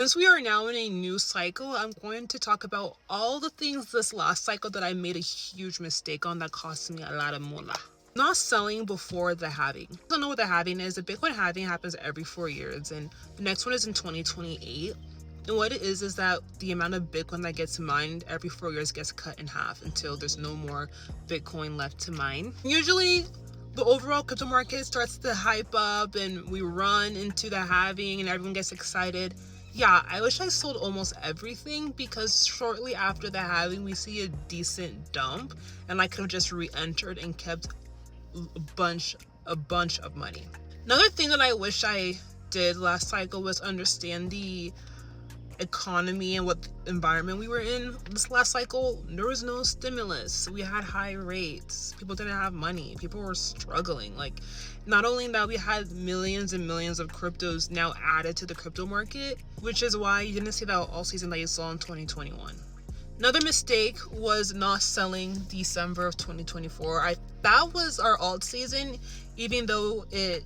Since we are now in a new cycle, I'm going to talk about all the things this last cycle that I made a huge mistake on that cost me a lot of moolah. Not selling before the halving. I don't know what the halving is. The Bitcoin halving happens every 4 years, and the next one is in 2028. And what it is that the amount of Bitcoin that gets mined every 4 years gets cut in half until there's no more Bitcoin left to mine. Usually, the overall crypto market starts to hype up and we run into the halving and everyone gets excited. Yeah, I wish I sold almost everything because shortly after the halving, we see a decent dump and I could have just re-entered and kept a bunch of money. Another thing that I wish I did last cycle was understand the economy and what environment we were in. This last cycle, there was no stimulus. We had high rates. People didn't have money. People were struggling. Like, not only that, we had millions and millions of cryptos now added to the crypto market, which is why you didn't see that all season that you saw in 2021. Another mistake was not selling December of 2024. That was our alt season, even though it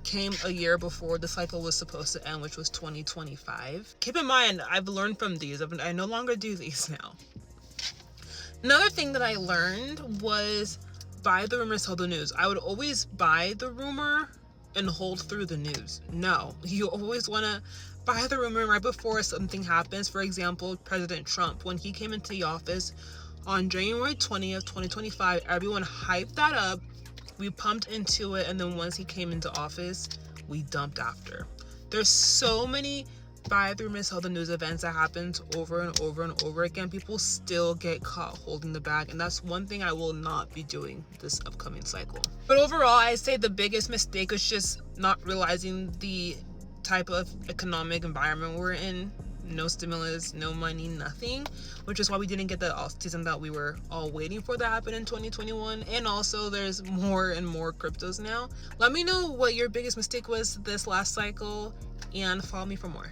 came a year before the cycle was supposed to end, which was 2025. Keep in mind, I've learned from these. I no longer do these now. Another thing that I learned was buy the rumor, sell the news. I would always buy the rumor and hold through the news. No, you always want to buy the rumor right before something happens. For example, President Trump, when he came into the office on January 20th, 2025, everyone hyped that up. We pumped into it, and then once he came into office, we dumped after. There's so many buy the rumor, sell the news events that happens over and over and over again. People still get caught holding the bag, and that's one thing I will not be doing this upcoming cycle. But overall, I say the biggest mistake is just not realizing the type of economic environment we're in. No stimulus, no money, nothing, which is why we didn't get the off season that we were all waiting for to happen in 2021. And also there's more and more cryptos now. Let me know what your biggest mistake was this last cycle and follow me for more.